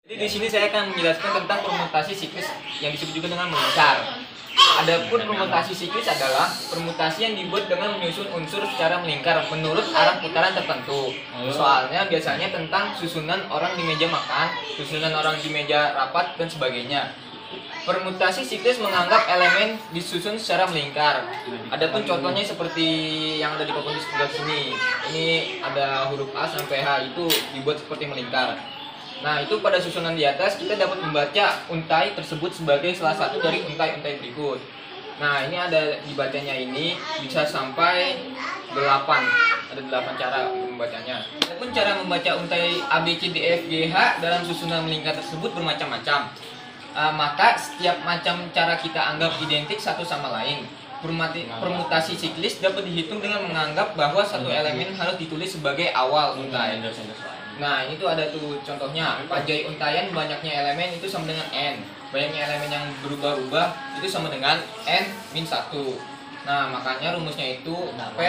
Jadi di sini saya akan menjelaskan tentang permutasi siklus yang disebut juga dengan melingkar. Adapun permutasi siklus adalah permutasi yang dibuat dengan menyusun unsur secara melingkar menurut arah putaran tertentu. Soalnya biasanya tentang susunan orang di meja makan, susunan orang di meja rapat, dan sebagainya. Permutasi siklus menganggap elemen disusun secara melingkar. Adapun contohnya seperti yang ada di papan di sebelah sini. Ini ada huruf A sampai H, itu dibuat seperti melingkar. Nah, itu pada susunan di atas kita dapat membaca untai tersebut sebagai salah satu dari untai-untai berikut. Nah, ini ada dibacanya ini bisa sampai 8. Ada 8 cara membacanya. Adapun cara membaca untai A, B, C, D, E, F, G, H dalam susunan melingkar tersebut bermacam-macam. Maka setiap macam cara kita anggap identik satu sama lain. Permutasi siklis dapat dihitung dengan menganggap bahwa satu elemen harus ditulis sebagai awal untai. Nah, ini tuh ada tuh contohnya. Pajai untaian banyaknya elemen itu sama dengan N. Banyaknya elemen yang berubah-ubah itu sama dengan N-1. Nah, makanya rumusnya itu P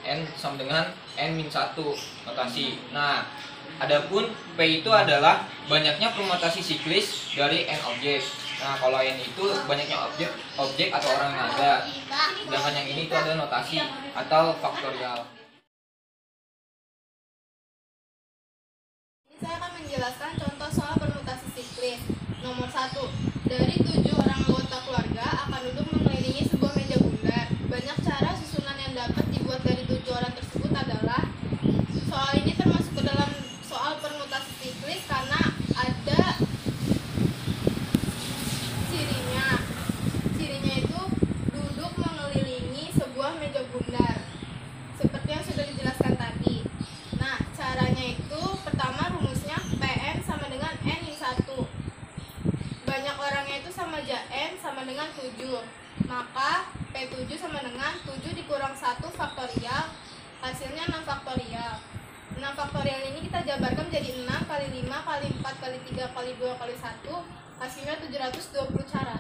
N sama dengan N-1 notasi. Nah, adapun P itu adalah banyaknya permutasi siklis dari N objek. Nah, kalau N itu banyaknya objek atau orang yang ada. Sedangkan yang ini itu adalah notasi atau faktorial. Saya akan menjelaskan contoh soal permutasi siklis. Nomor 1. Dari 7 orang anggota keluarga akan duduk mengelilingi sebuah meja bundar. Banyak cara susunan yang dapat dibuat dari 7 orang tersebut adalah soal ini termasuk ke dalam soal permutasi siklis karena ada cirinya. Cirinya itu duduk mengelilingi sebuah meja bundar. Seperti yang sudah dijelaskan tadi. Nah, caranya itu pertama rumusnya PN sama dengan N-1. Banyak orangnya itu sama aja N sama dengan 7. Maka P7 sama dengan 7 dikurang 1 faktorial. Hasilnya 6 faktorial. 6 faktorial ini kita jabarkan menjadi 6 kali 5 kali 4 kali 3 kali 2 kali 1. Hasilnya 720 cara.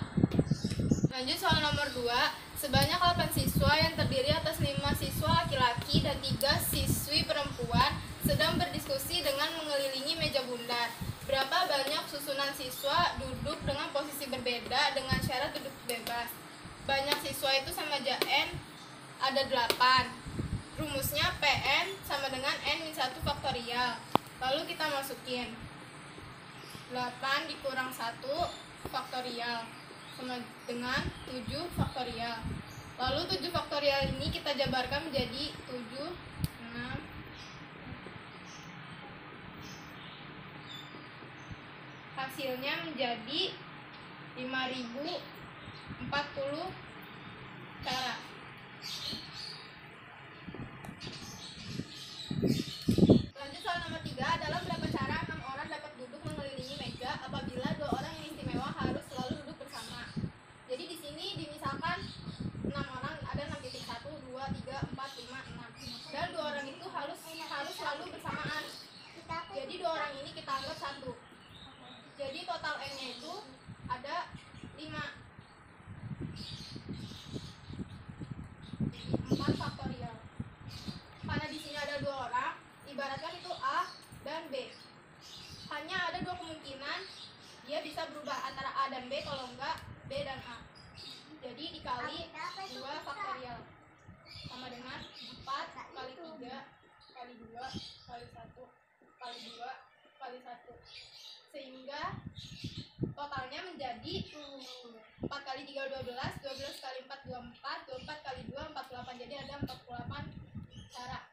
Lanjut soal nomor 2. Sebanyak 8 siswa yang terdiri atas 5 siswa laki-laki dan 3 siswi perempuan sedang berdiskusi dengan mengelilingi meja bundar. Berapa banyak susunan siswa duduk dengan posisi berbeda dengan syarat duduk bebas? Banyak siswa itu sama aja N, ada 8. Rumusnya PN sama dengan N-1 faktorial. Lalu kita masukin 8 dikurang 1 faktorial sama dengan 7 faktorial. Lalu 7 faktorial ini kita jabarkan menjadi 7, 6, hasilnya menjadi 5040 cara. Lanjut soal nomor 3 adalah berapa cara 6 orang dapat duduk mengelilingi meja apabila 2 orang yang istimewa harus selalu duduk bersama. Jadi di sini dimisalkan 6 orang ada 6 titik 1, 2, 3, 4, 5, 6. Dan 2 orang itu harus selalu bersamaan. Jadi 2 orang ini kita anggap 1. Jadi total N-nya itu ada 5. 4 faktorial. Karena di sini ada 2 orang, ibaratkan itu A dan B. Hanya ada 2 kemungkinan dia bisa berubah antara A dan B, kalau enggak B dan A. Jadi dikali 2 faktorial sama dengan 4 kali 3 kali 2 kali 1 kali 2 kali 1. Sehingga totalnya menjadi 4 kali 3 12, 12 kali 4 24, 24 kali 2 48. Jadi ada 48 cara.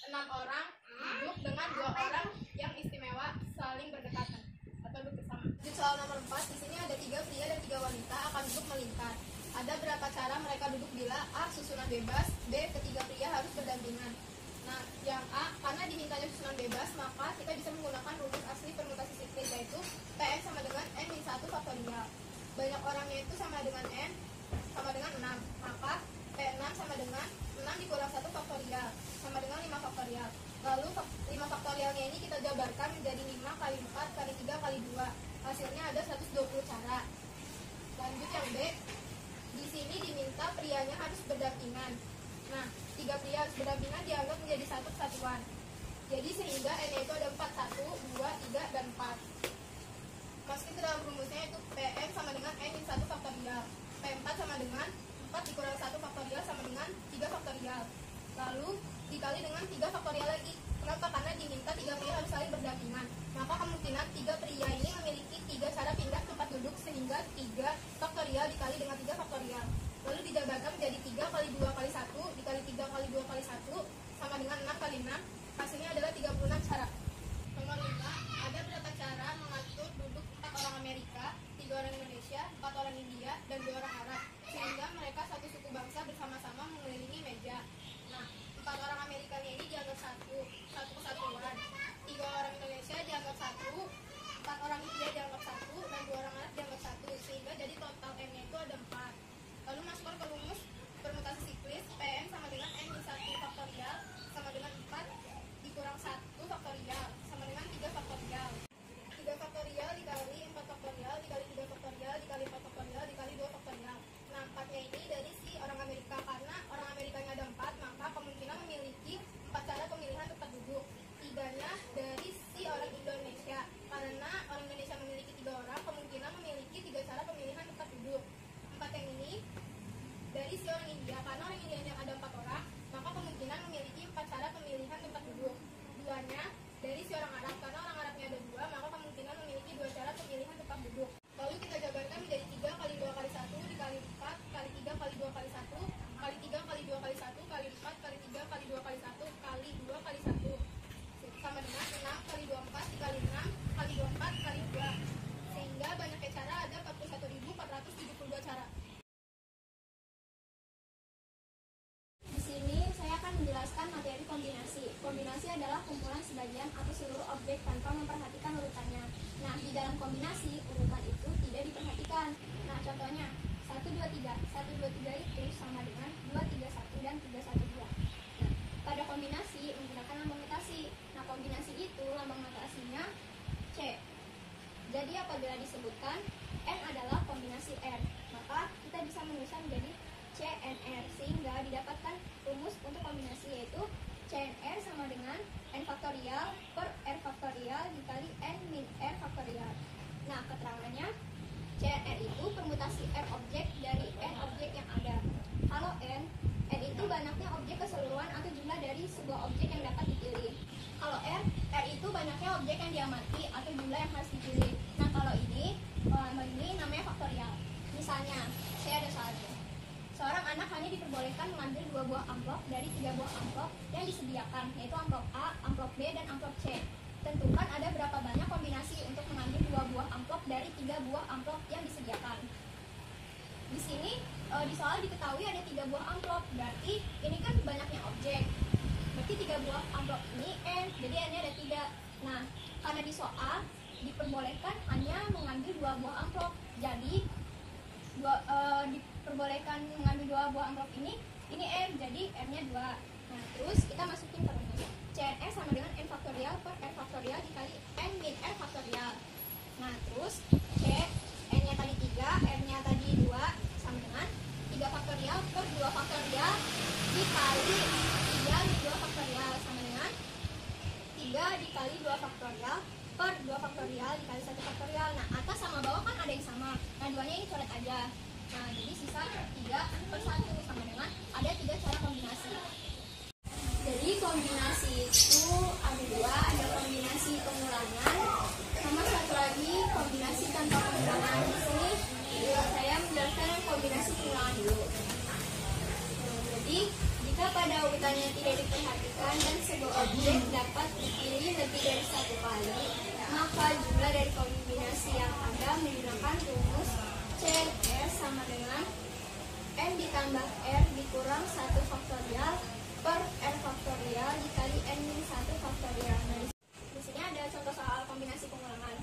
6 orang duduk dengan 2 orang yang istimewa saling berdekatan atau duduk bersama. Di soal nomor 4, di sini ada 3 pria dan 3 wanita akan duduk melingkar. Ada berapa cara mereka duduk bila A susunan bebas, B ketiga pria harus berdampingan. Nah, yang A, karena dimintanya susunan bebas, maka kita bisa menggunakan rumus asli permutasi siklis, yaitu PN sama dengan N-1 faktorial. Banyak orangnya itu sama dengan N sama dengan 6, maka P6 sama dengan 6 dikurang 1 faktorial sama dengan 5 faktorial. Lalu 5 faktorialnya ini kita jabarkan menjadi 5 kali 4 kali 3 kali 2. Hasilnya ada 120 cara. Lanjut yang B. Di sini diminta prianya harus berdampingan. Nah, 3 pria harus berdampingan dianggap menjadi satu kesatuan. Jadi sehingga n-nya itu ada 4, 1, 2, 3, dan 4. Masukin ke dalam rumusnya itu Pm sama dengan n min 1 faktorial. P4 sama dengan 4 dikurang 1 faktorial sama dengan 3 faktorial. Lalu dikali dengan 3 faktorial lagi. Kenapa? Karena diminta 3 pria harus saling berdampingan. Maka kemungkinan 3 pria ini memiliki 3 cara pindah tempat duduk, sehingga 3 faktorial dikali dengan 3 faktorial. Lalu dijabarkan menjadi 3 kali 2 kali 1 dikali 3 kali 2 kali 1 sama dengan 6 kali 6. Hasilnya adalah 36 cara. Nomor 5, ada berapa cara mengatur duduk 4 orang Amerika, 3 orang Indonesia, 4 orang India, dan 2 orang Arab, sehingga mereka satu suku bangsa bersama-sama mengelilingi meja. Nah, 4 orang Amerika ini dianggap satu kesatuan, 3 orang Indonesia dianggap satu, 4 orang India dianggap satu, dan 2 orang Arab dianggap satu, sehingga jadi total n-nya itu ada 4. Lalu masukkan ke rumus permutasi siklis, Pm sama dengan n min 1 faktorial sama dengan 4 dikurang 1 faktorial sama dengan 3 faktorial. 3 faktorial dikali 4 faktorial dikali 3 faktorial dikali 4 faktorial dikali 2 faktorial. Nah, 4-nya ini dari si orang Amerika. Karena orang Amerikanya ada 4, maka kemungkinan memiliki 4 cara pemilihan tempat duduk. 3-nya dari si orang Indonesia. Karena orang Indonesia memiliki 3 orang, kemungkinan memiliki 3 cara pemilihan tempat duduk. 4 yang ini dari si orang India. Karena orang India yang ada 4 orang, maka kemungkinan memiliki 4 cara pemilihan tempat duduk. 2-nya dari si orang Arab. Karena orang Arabnya ada 2, maka kemungkinan memiliki 2 cara pemilihan tempat duduk. Lalu kita jabarkan menjadi 3 kali 2 kali 1 dikali 4 kali 3 kali 2 kali 1 kali 3 kali 2 kali 1 kali 4 kali 3 kali 2 kali 1 kali 2 kali 1 sama dengan 6 kali 24 dikali 6 kali 24 kali 2, sehingga banyaknya cara ada 41.472 cara. Di sini saya akan menjelaskan materi kombinasi. Kombinasi adalah kumpulan sebagian atau seluruh objek tanpa memperhatikan urutannya. Nah, di dalam kombinasi, urutan itu tidak diperhatikan. Nah, contohnya 1, 2, 3. 1, 2, 3 itu sama dengan 2, 3, 1 dan 3, 1, 2. Nah, pada kombinasi menggunakan lambang notasi. Nah, kombinasi itu lambang notasinya C. Jadi apabila disebutkan N adalah kombinasi R, maka kita bisa menulisnya menjadi CNR, sehingga didapatkan rumus untuk kombinasi, yaitu CNR sama dengan N faktorial per R faktorial dikali N min R faktorial. Nah, keterangannya CNR itu permutasi R objek dari N objek yang ada. Kalau N itu banyaknya objek keseluruhan atau jumlah dari sebuah objek yang dapat dipilih. Kalau R itu banyaknya objek yang diamati atau jumlah yang harus dipilih. Nah, kalau ini namanya faktorial. Misalnya, saya ada satu. Seorang anak hanya diperbolehkan mengambil 2 buah amplop dari 3 buah amplop yang disediakan, yaitu amplop A, amplop B, dan amplop C. Tentukan ada berapa banyak kombinasi untuk mengambil 2 buah amplop dari 3 buah amplop yang disediakan. Di sini di soal diketahui ada 3 buah amplop, berarti ini kan banyaknya objek. Berarti 3 buah amplop ini N, jadi N-nya ada 3. Nah, karena di soal diperbolehkan hanya mengambil 2 buah amplop, jadi diperbolehkan mengambil 2 buah amplop ini M, jadi M-nya 2. Nah, terus kita masukin ke rumus. CNR sama dengan N faktorial per R faktorial dikali N min R faktorial. Nah, terus C, N-nya tadi 3, R-nya tadi 2, sama dengan 3 faktorial per 2 faktorial dikali 3 min 2 faktorial, sama dengan 3 dikali 2 faktorial per 2 faktorial dikali 1 faktorial. Nah, atas sama bawah kan ada yang sama. Nah, 2-nya ini coret aja. Nah, jadi sisa 3 per 1 sama dengan ada 3 cara kombinasi. Jadi kombinasi itu ada 2, ada kombinasi pengulangan sama satu lagi kombinasi tanpa pengulangan. Di sini saya menjelaskan kombinasi pengulangan dulu. Jadi jika pada urutannya tidak diperhatikan dan sebuah objek dapat dipilih lebih dari 1 kali, maka jumlah dari kombinasi yang ada menggunakan rumus CNR sama dengan N ditambah R dikurang 1 faktorial per R faktorial dikali N min 1 faktorial. Nah, di sini ada contoh soal kombinasi pengulangan.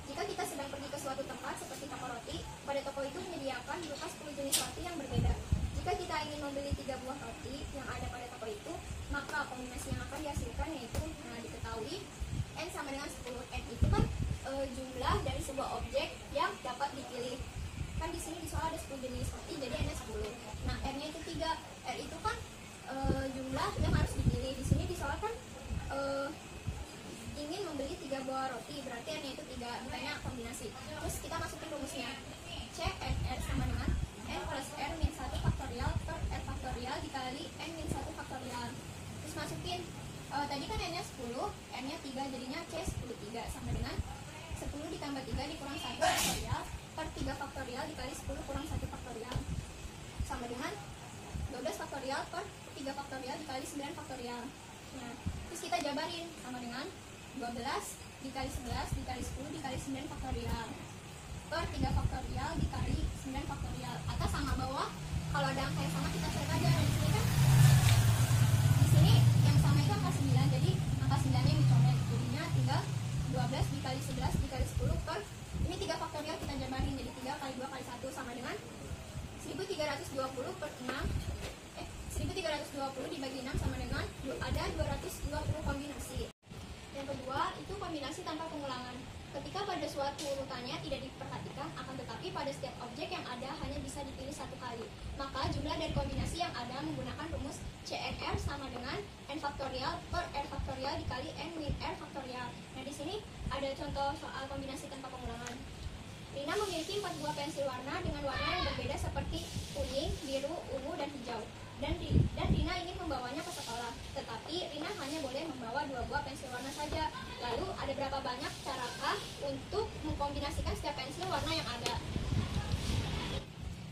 Jika kita sedang pergi ke suatu tempat seperti toko roti, pada toko itu menyediakan berupa 10 jenis roti yang berbeda. Jika kita ingin membeli 3 buah roti yang ada pada toko itu, maka kombinasi yang akan dihasilkan yaitu, nah, diketahui N sama dengan 10. N itu kan jumlah dari sebuah objek yang dapat dipilih. Kan di sini di soal ada 10 jenis roti, jadi N-nya 10. Nah, R-nya itu 3. R itu kan jumlah yang harus dipilih. Di sini di soal kan Tadi kan n-nya 10, n-nya 3, jadinya c 10/3 sama dengan 10 ditambah 3 dikurang 1 faktorial per 3 faktorial dikali 10 kurang 1 faktorial sama dengan 12 faktorial per 3 faktorial dikali 9 faktorial. Nah, terus kita jabarin sama dengan 12 dikali 11 dikali 10 dikali 9 faktorial per 3 faktorial dikali 9 faktorial. Atas sama bawah, kalau ada angka yang sama kita coret aja. Dan di sini kan, di sini yang sama itu angka 9, jadi angka 9 nya dicoret. Jadinya tinggal 12 dikali 11 dikali 10 per, ini 3 faktorial kita jabarin, jadi 3 kali 2 kali 1 sama dengan 1320 per 6, 1320 dibagi 6 sama dengan ada 220 kombinasi. Yang kedua itu kombinasi tanpa pengulangan. Ketika pada suatu urutannya tidak diperhatikan, akan tetapi pada setiap objek yang ada hanya bisa dipilih satu kali, maka jumlah dari kombinasi yang ada menggunakan rumus CNR sama dengan n faktorial per r faktorial dikali n min r faktorial. Nah, di sini ada contoh soal kombinasi tanpa pengulangan. Rina memiliki 4 buah pensil warna dengan warna yang berbeda seperti kuning, biru, ungu, dan hijau. Dan Rina ingin membawanya ke sekolah, tetapi Rina hanya boleh membawa 2 buah pensil warna saja. Lalu ada berapa banyak carakah untuk mengkombinasikan setiap pensil warna yang ada?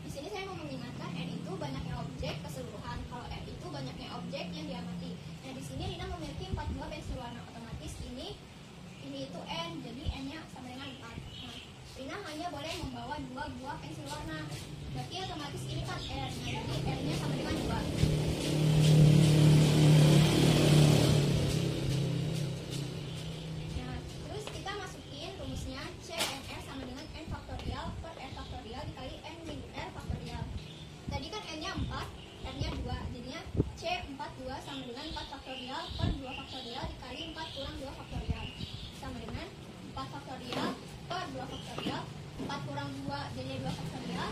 Di sini saya mau mengingatkan N itu banyaknya objek keseluruhan, kalau R itu banyaknya objek yang diamati. Nah, di sini Rina memiliki 4 buah pensil warna, otomatis ini itu N, jadi N-nya sama dengan 4. Nah, Rina hanya boleh membawa 2 buah pensil warna, berarti otomatis ini kan R. Nah, jadi R-nya sama dengan 2. Nah, terus kita masukin rumusnya CNR sama dengan N faktorial per R faktorial dikali N min R faktorial. Tadi kan N-nya 4, R-nya 2, jadinya C 42 sama dengan 4 faktorial per 2 faktorial dikali 4 kurang 2 faktorial sama dengan 4 faktorial per 2 faktorial, 4 kurang 2 jadinya 2 faktorial.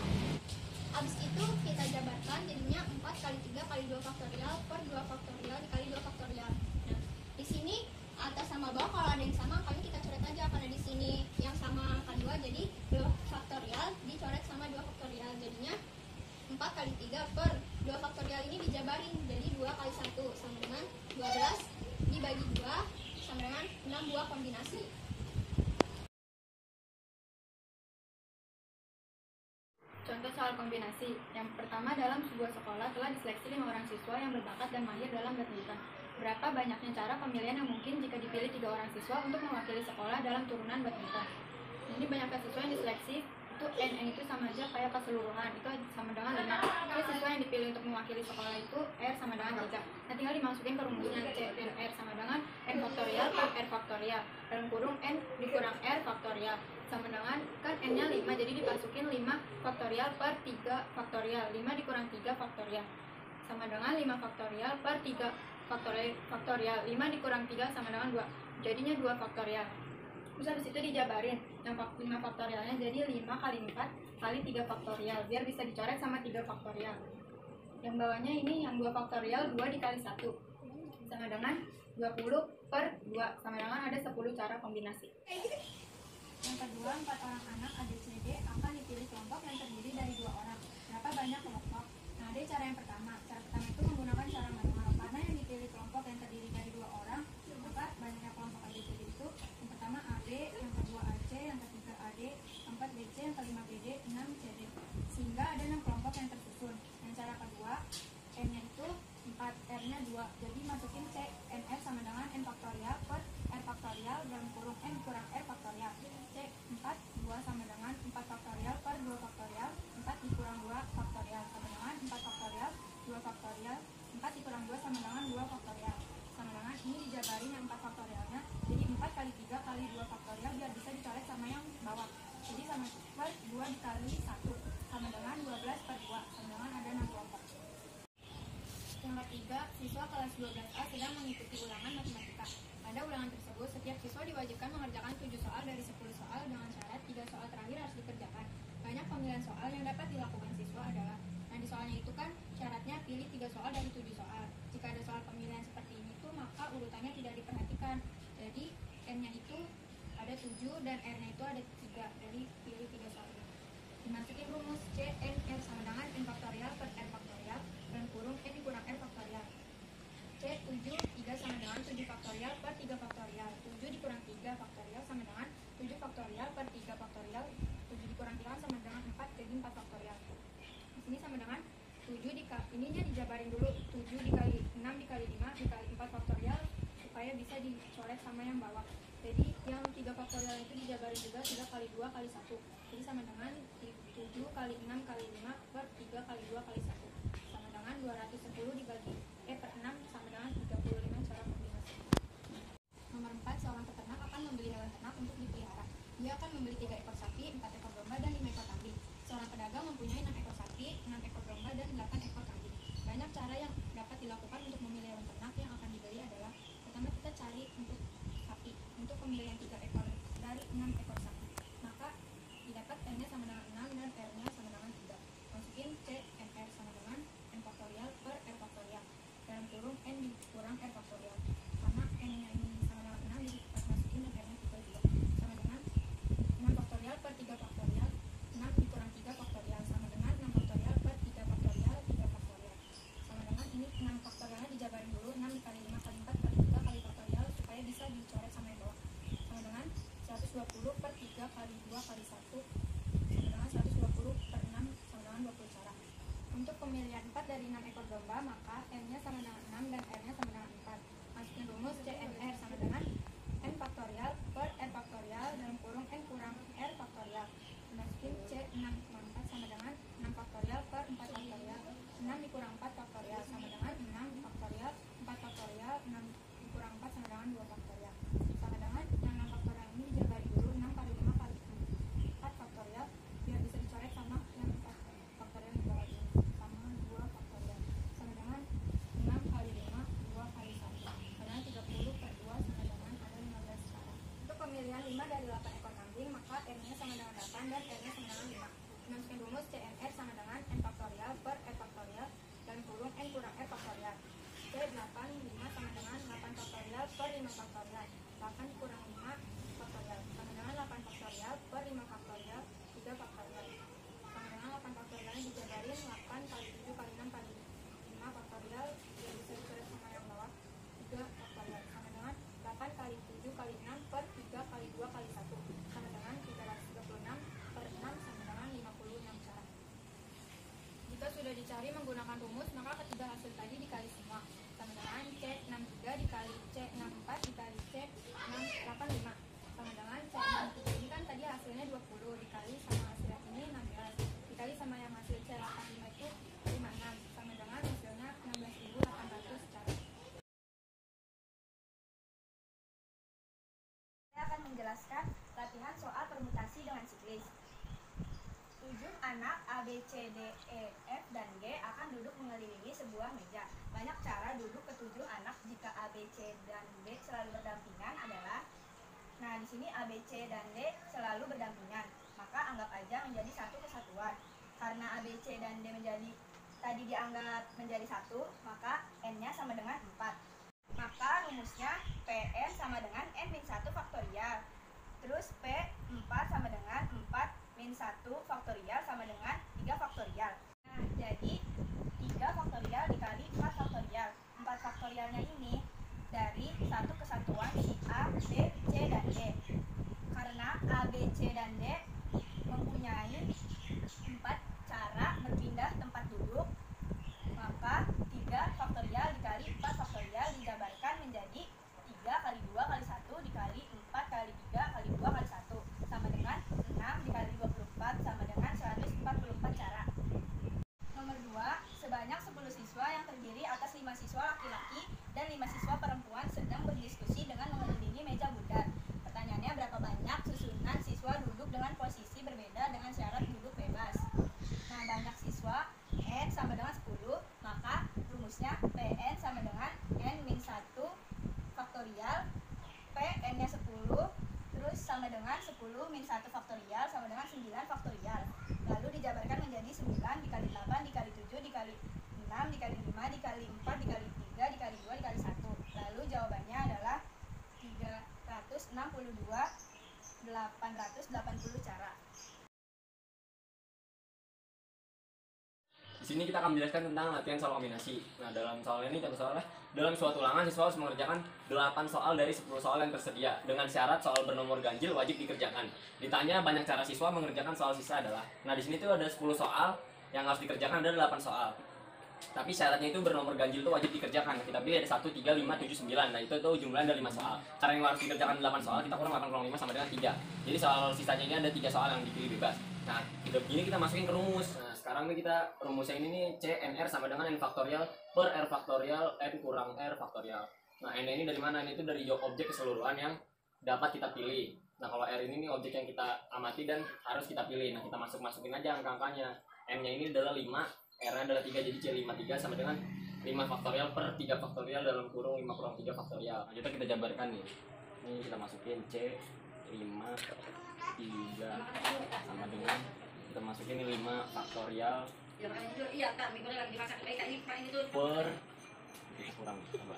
Habis itu kita jabarkan jadinya 4 kali 3 kali 2 faktorial per 2 faktorial dikali 2 faktorial. Nah, di sini atas sama bawah kalau ada yang sama angkanya kita coret aja, karena di sini yang sama angka 2, jadi 2 faktorial dicoret sama 2 faktorial, jadinya 4 kali 3 per 2 faktorial ini dijabarin, jadi 2 kali 1 sama dengan 12 dibagi 2 sama dengan 6 buah kombinasi. Contoh soal kombinasi. Yang pertama, dalam sebuah sekolah telah diseleksi 5 orang siswa yang berbakat dan mahir dalam badminton. Berapa banyaknya cara pemilihan yang mungkin jika dipilih 3 orang siswa untuk mewakili sekolah dalam turunan badminton? Ini banyaknya siswa yang diseleksi, itu N itu sama aja kayak keseluruhan, itu sama dengan 5. Terus siswa yang dipilih untuk mewakili sekolah itu R sama dengan 3. Nah, tinggal dimasukin ke rumusnya C dan R sama dengan N faktorial per R faktorial dalam kurung N dikurang R faktorial sama dengan, kan N-nya 5, jadi dimasukin 5 faktorial per 3 faktorial, 5 dikurang 3 faktorial sama dengan 5 faktorial per 3 faktorial, 5 dikurang 3 sama dengan 2, jadinya 2 faktorial. Terus habis itu dijabarin yang 5 faktorialnya, jadi 5 kali 4 kali 3 faktorial, biar bisa dicoret sama 3 faktorial. Yang bawahnya ini yang 2 faktorial, 2 dikali 1 sama dengan 20 per 2 sama dengan ada 10 cara kombinasi. Yang kedua, 4 orang anak ABCD akan dipilih kelompok yang terdiri dari 2 orang. Berapa banyak kelompok? Nah, ada cara yang pertama. Cara pertama itu menggunakan cara manual. Karena yang dipilih kelompok yang terdiri dari 2 orang, maka banyaknya kelompok ABCD itu yang pertama AB, yang kedua AC, yang ketiga AD, keempat BC, yang kelima BD, 6 CD. Sehingga ada 6 kelompok yang tersusun. Yang cara kedua, N-nya itu 4, R-nya 2. Jadi masukin C, NR sama dengan N faktorial per R faktorial dalam kurung N kurang R faktorial. C 4, 2 sama dengan 4 faktorial per 2 faktorial, 4 dikurang 2 faktorial sama dengan 4 faktorial, 2 faktorial, 4 dikurang 2 sama dengan 2 faktorial. Sama dengan ini dijabarin yang 4 faktorialnya, jadi 4 kali 3 kali 2 faktorial biar bisa dicoret sama yang bawah. Jadi sama per 2 dikali 1 sama dengan 12 per 2 sama dengan ada 6 kelompok. Yang ketiga, siswa kelas 12A sedang mengikuti ulangan matematika. Pada ulangan tersebut, setiap siswa diwajibkan mengerjakan 7 soal dari 10 soal dengan syarat 3 soal terakhir harus dikerjakan. Banyak pemilihan soal yang dapat dilakukan siswa adalah, nah di soalnya itu kan syaratnya pilih 3 soal dari 7 soal. Jika ada soal pemilihan seperti ini tuh, maka urutannya tidak diperhatikan. Jadi N-nya itu ada 7 dan R-nya itu ada 3, jadi pilih 3 soal. Dimasukin rumus C, N, R sama dengan N faktorial per R faktorial dan kurung N dikurang R faktorial. C 7, 3 sama dengan 7 faktorial supaya bisa dicoret sama yang bawah. Jadi yang 3 faktorial itu dijabarin juga 3 kali 2 kali 1. Jadi sama dengan 7 kali 6 kali 5 per 3 kali 2 kali 1. Sama dengan 210 dibagi per 6 sama dengan 35 cara kombinasi. Nomor 4, seorang peternak akan membeli hewan ternak untuk dipelihara. Dia akan membeli 3 ekor sapi, 4 ekor domba, dan 5 ekor kambing. Seorang pedagang mempunyai 6 ekor sapi, 6 ekor domba, dan 8 ekor kambing. Banyak cara yang dapat dilakukan untuk memilih hewan ternak yang akan dibeli adalah: pertama, kita cari untuk sapi. Untuk pembelian 3 ekor dari 6 ekor sapi, maka didapat N-nya sama dengan 6 dan R-nya sama dengan 3. Masukin C, N, R sama dengan N faktorial per R faktorial. Dalam kurung N dikurang R faktorial. Karena N-nya ini sama dengan 6, jadi masukin dan R-nya 3 juga. Sama dengan 6 faktorial per 3 faktorial. 6 dikurang 3 faktorial sama dengan 6 faktorial per 3 faktorial 3 faktorial. Sama dengan ini 6 faktorialnya dijabarin dulu, 6 dikali 5 kali 4 kali 3 kali faktorial supaya bisa dicoret sama yang bawah. Sama dengan 120 per 3 kali 2 kali 1 sama dengan 120 per 6 sama dengan 20 cara. Untuk pemilihan 4 dari 6 ekor domba, maka N-nya sama dengan 6 dan R-nya sama dengan 4. Masukin rumus CNR sama dengan N faktorial per R faktorial dalam kurung N kurang R faktorial. Masukin C 6 kurang 4 sama dengan 6 faktorial per 4 faktorial. 6 dikurang 4 faktorial sama dengan 6 faktorial. 4 faktorial 6 dikurang 4 sama dengan 2 faktorial. Sama dengan yang 6 faktorial ini dijabarin dulu, 6 kali 5 kali 4 faktorial biar bisa dicoret sama yang 4 faktorial di bawah ini. Sama 2 faktorial. Sama dengan 6 kali 5 2 kali 1 sama dengan 30 per 2 sama dengan ada 15 cara. Untuk pemilihan 5 dari 8 ekor kambing, maka R-nya sama dengan 8 dan R-nya sama dengan 5. Masukin rumus CNR sama dengan N faktorial per R faktorial dan kurung N kurang R faktorial. C 8 5 sama dengan 8 faktorial per 5 faktorial. 8 kurang 5 faktorial sama dengan 8 faktorial per 5 faktorial 3 faktorial. Sama dengan 8 faktorialnya dijabarin 8 kali 7 kali 6 kali 5 faktorial yang bisa dicoret sama yang bawah 3 faktorial. Sama dengan 8 kali 7 kali 6 per 3 kali 2 kali 1 sama dengan 336 per 6 sama dengan 56 cara. Jika sudah dicari menggunakan rumus, maka ketiga hasil tadi dikali semua. Sama dengan C 63 dikali C 64 dikali C 685 sama dengan C 63 ini kan tadi hasilnya 20 dikali sama hasil yang ini 16 dikali sama yang hasil C 85 itu 56 sama dengan hasilnya 16.800 cara. Saya akan menjelaskan latihan soal permutasi dengan siklis. 7 anak A, B, C, D, E, F, dan G akan duduk mengelilingi sebuah meja. Banyak cara duduk ke-7 anak jika A, B, C, dan D selalu berdampingan adalah: nah, di sini A, B, C, dan D selalu berdampingan, maka anggap aja menjadi satu kesatuan. Karena A, B, C, dan D tadi dianggap menjadi satu, maka N-nya sama dengan 4. Maka rumusnya PN sama dengan N-1 faktorial. Terus P4 sama dengan 4 min 1 faktorial sama dengan 3 faktorial. Nah, jadi 3 faktorial dikali 4 faktorial. 4 faktorialnya ini dari satu kesatuan si A, B, C, dan D. Karena A, B, C, dan D mempunyai 4 cara berpindah tempat duduk, maka 3 faktorial dikali 4 faktorial dijabarkan menjadi 3 kali 2 kali 1 dikali 4 kali 3 kali 2 kali 1 sama dengan 6 dikali 24 sama dengan 144 cara. Nomor 2, sebanyak 10 siswa yang terdiri atas 5 siswa laki-laki dan 5 siswa perempuan sedang berdiskusi dengan mengelilingi meja bundar. Pertanyaannya, berapa banyak susunan siswa duduk dengan posisi berbeda dengan syarat duduk bebas? Nah, banyak siswa N sama dengan 10, maka rumusnya PN sama dengan N-1 faktorial, P N-nya 10, terus sama dengan 10 min 1 faktorial sama dengan 9 faktorial. Lalu dijabarkan menjadi 9 dikali 8 dikali 7 dikali 6 dikali 5 dikali 4 dikali 3 dikali 2 dikali 1. Lalu jawabannya adalah 362 880 cara. Di sini kita akan menjelaskan tentang latihan soal kombinasi. Nah, dalam soal ini contoh soalnya, dalam suatu ulangan siswa harus mengerjakan 8 soal dari 10 soal yang tersedia. Dengan syarat soal bernomor ganjil wajib dikerjakan. Ditanya banyak cara siswa mengerjakan soal sisa adalah. Nah, di sini tuh ada 10 soal yang harus dikerjakan, ada 8 soal. Tapi syaratnya itu bernomor ganjil itu wajib dikerjakan. Kita pilih ada 1, 3, 5, 7, 9. Nah itu jumlahnya ada 5 soal. Cara yang harus dikerjakan 8 soal, kita kurang 8 kurang 5 sama dengan 3. Jadi soal sisanya ini ada 3 soal yang dipilih bebas. Nah ini kita masukin ke rumus. Nah sekarang nih kita rumusnya ini nih CNR sama dengan N faktorial per R faktorial N kurang R faktorial. Nah N ini dari mana? Ini itu dari objek keseluruhan yang dapat kita pilih. Nah kalau R ini nih objek yang kita amati dan harus kita pilih. Nah kita masukin aja angka-angkanya. M-nya ini adalah 5, R-nya adalah 3, jadi C53 sama dengan 5 faktorial per 3 faktorial dalam kurung 5 kurang 3 faktorial. Nah, kita jabarkan nih. Ini kita masukin C53 sama dengan kita masukin ini 5 faktorial per kita kurang coba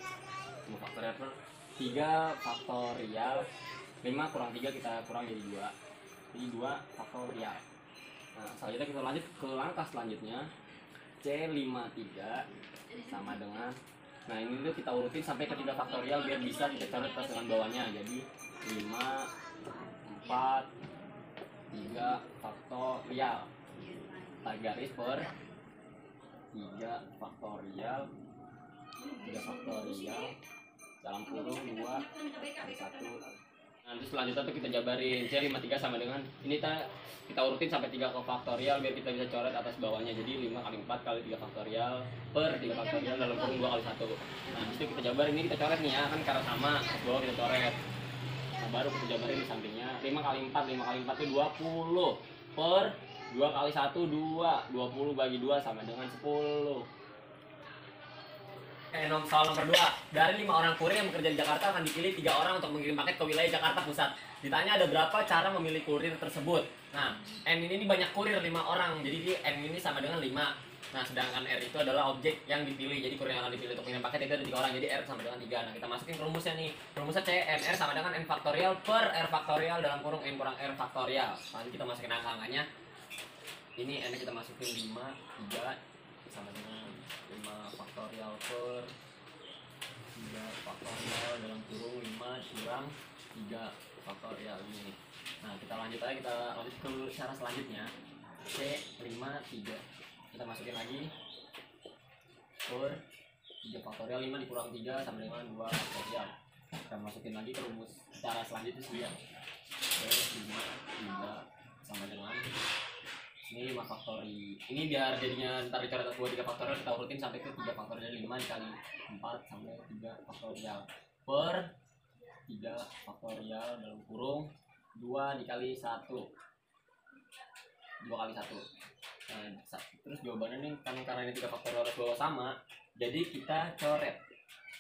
5 faktorial per 3 faktorial 5 kurang 3 kita kurang jadi 2. Jadi 2 faktorial. Nah, selanjutnya kita lanjut ke langkah selanjutnya. C53 sama dengan, nah ini tuh kita urutin sampai ke 3 faktorial biar bisa kita coret plus dengan bawahnya. Jadi 5 4 3 faktorial. Tarik garis per 3 faktorial dalam kurung 2 kali 1. Nanti selanjutnya tuh kita jabarin C53 sama dengan ini kita urutin sampai 3 ke faktorial biar kita bisa coret atas bawahnya. Jadi 5 kali 4 kali 3 faktorial per 3 faktorial dalam kurung 2 kali 1. Nah disitu kita jabarin, ini kita coret nih ya, kan karena sama atas bawah kita coret. Nah baru kita jabarin di sampingnya 5 kali 4 itu 20 per 2 kali 1 2 20 bagi 2 sama dengan 10. Soal nomor 2. Dari 5 orang kurir yang bekerja di Jakarta akan dipilih 3 orang untuk mengirim paket ke wilayah Jakarta Pusat. Ditanya ada berapa cara memilih kurir tersebut. Nah, N ini banyak kurir 5 orang. Jadi N ini sama dengan 5. Nah, sedangkan R itu adalah objek yang dipilih. Jadi kurir yang akan dipilih untuk mengirim paket itu ada 3 orang. Jadi R sama dengan 3. Nah, kita masukin ke rumusnya nih. Rumusnya CNR sama dengan N faktorial per R faktorial dalam kurung N kurang R faktorial. Nanti kita masukin angka-angkanya. Ini N kita masukin 5, 3 sama dengan 5 faktorial per 3 faktorial dalam kurung 5 kurang 3 faktorial ini. Nah kita lanjut ke cara selanjutnya. C53 kita masukin lagi per 3 faktorial 5 dikurang 3 sama dengan 2 faktorial. Kita masukin lagi ke rumus cara selanjutnya sih ya. C53 sama dengan ini 5 faktori. Ini biar jadinya ntar dicoret atas 2 3 faktorial, kita urutin sampai ke 3 faktorial 5 dikali 4 sampai 3 faktorial per 3 faktorial dalam kurung 2 dikali 1 2 kali 1. Nah, terus jawabannya nih karena ini 3 faktorial atas bawah sama, jadi kita coret.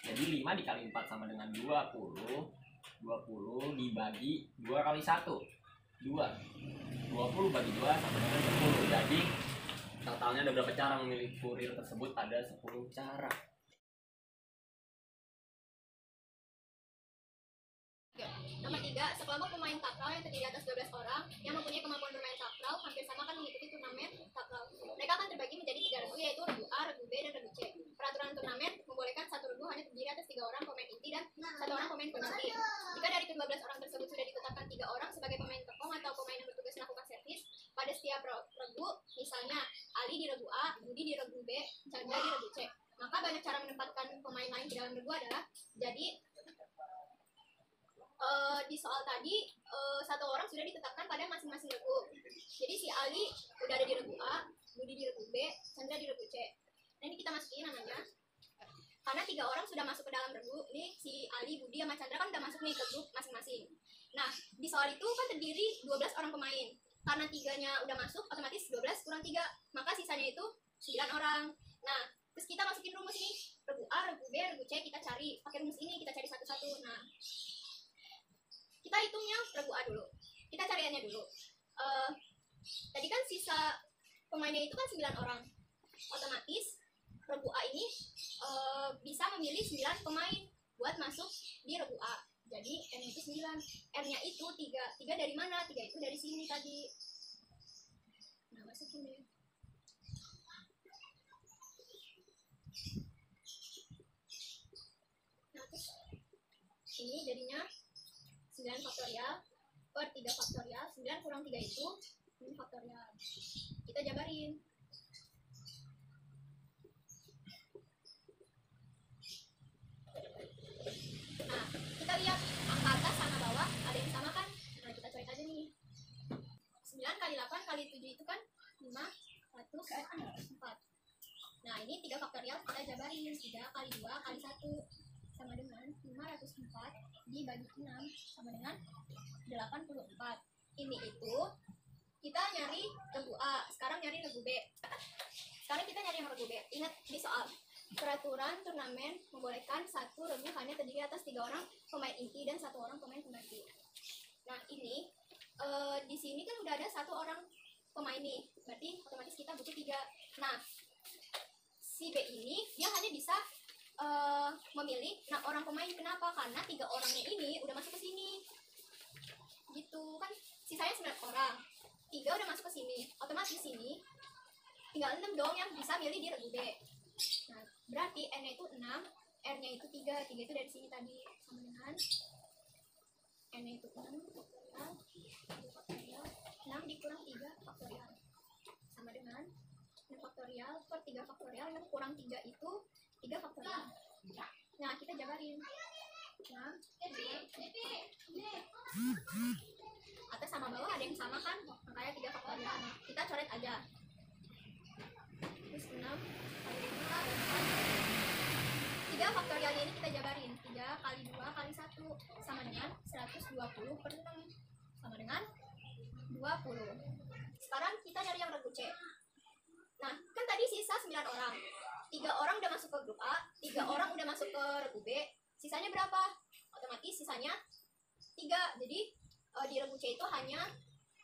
Jadi 5 dikali 4 sama dengan 20 dibagi 2 kali 1 20 bagi 2 sama dengan 10. Jadi totalnya ada berapa cara memilih kurir tersebut? Ada 10 cara. Nomor 3, sekelompok pemain takraw yang terdiri atas 12 orang yang mempunyai kemampuan bermain takraw hampir sama akan mengikuti turnamen takraw. Mereka akan terbagi menjadi 3 regu, yaitu regu A, regu B, dan regu C. Peraturan turnamen membolehkan satu regu hanya terdiri atas 3 orang pemain inti dan 1 orang pemain pengganti. Jika dari ke-12 orang tersebut sudah ditetapkan 3 orang sebagai pemain tekong atau pemain yang bertugas melakukan servis pada setiap regu, misalnya Ali di regu A, Budi di regu B, Chandra di regu C, maka banyak cara menempatkan pemain lain di dalam regu adalah jadi di soal tadi 1 orang sudah ditetapkan pada masing-masing regu. Jadi si Ali udah ada di regu A, Budi di regu B, Chandra di regu C. Nah ini kita masukin namanya. Karena 3 orang sudah masuk ke dalam regu, ini si Ali, Budi, sama Chandra kan udah masuk nih ke grup masing-masing. Nah di soal itu kan terdiri 12 orang pemain. Karena 3-nya udah masuk, otomatis 12 kurang 3, maka sisanya itu 9 orang. Nah terus kita masukin rumus ini, regu A, regu B, regu C, kita cari pakai rumus ini, kita cari satu-satu. Nah kita hitungnya regu A dulu, kita cari A-nya dulu. Tadi kan sisa pemainnya itu kan 9 orang, otomatis regu A ini bisa memilih 9 pemain buat masuk di regu A. Jadi N itu 9, R-nya itu 3 dari mana? 3 itu dari sini tadi. Nah masukin deh. Nah terus ini jadinya 9 faktorial per 3 faktorial, 9 kurang 3 itu 6 faktorial. Kita jabarin. ini 3 faktorial kita jabarin. 3 kali 2 kali 1 sama dengan 504 dibagi 6 sama dengan 84. Ini itu kita nyari regu A, sekarang nyari regu B. Sekarang kita nyari yang regu B. Ingat di soal peraturan turnamen membolehkan satu regu hanya terdiri atas 3 orang pemain inti dan 1 orang pemain pengganti. Nah ini di sini kan udah ada 1 orang pemain nih, berarti otomatis kita butuh 3. Nah si B ini dia hanya bisa memilih orang pemain. Kenapa? Karena 3 orangnya ini udah masuk ke sini gitu kan, sisanya 9 orang, 3 udah masuk ke sini, otomatis sini tinggal 6 dong yang bisa milih di regu B. Nah berarti N nya itu 6, R nya itu 3 itu dari sini tadi, sama dengan N nya itu 6 faktorial 6 dikurang 3 faktorial sama dengan 6 faktorial per 3 faktorial yang kurang 3 itu 3 faktorial. Nah kita jabarin. Nah, atas sama bawah ada yang sama kan, makanya 3 faktorial. Nah, kita coret aja. Terus 6 kali 5 ada 4. 3 faktorialnya ini kita jabarin. 3 kali 2 kali 1 sama dengan 120 per 6 sama dengan 20. Sekarang kita nyari yang regu C. Nah, kan tadi sisa 9 orang. 3 orang udah masuk ke grup A, 3 orang udah masuk ke regu B. Sisanya berapa? Otomatis sisanya 3. Jadi di regu C itu hanya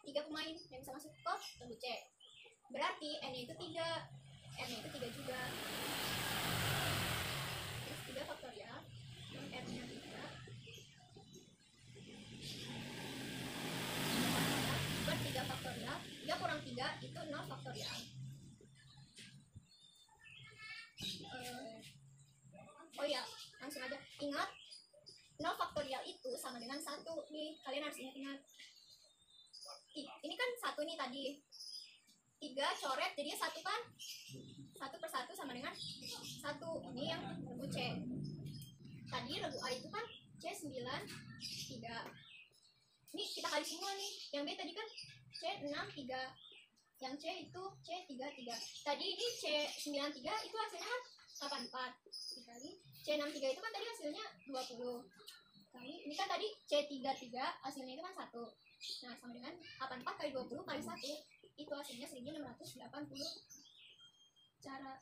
3 pemain yang bisa masuk ke regu C. Berarti N nya itu 3, R nya itu 3 juga. Terus 3 faktorial, dan R nya 3. Per 3 faktorial, 3 kurang 3 itu 0 faktorial. Oh iya, langsung aja. Ingat, 0 faktorial itu sama dengan 1 nih. Kalian harus ingat-ingat. Ini kan 1 nih tadi. 3 coret, jadinya 1 kan? 1 per 1 sama dengan 1. Ini yang regu C. Tadi regu A itu kan C9, 3. Ini kita kali semua nih. Yang B tadi kan C6, 3. Yang C itu C3, 3. Tadi ini C93 itu hasilnya kan 84 dikali C63 itu kan tadi hasilnya 20 kali ini kan tadi C33 hasilnya itu kan 1. Nah sama dengan 84 kali 20 kali 1 itu hasilnya 1680 cara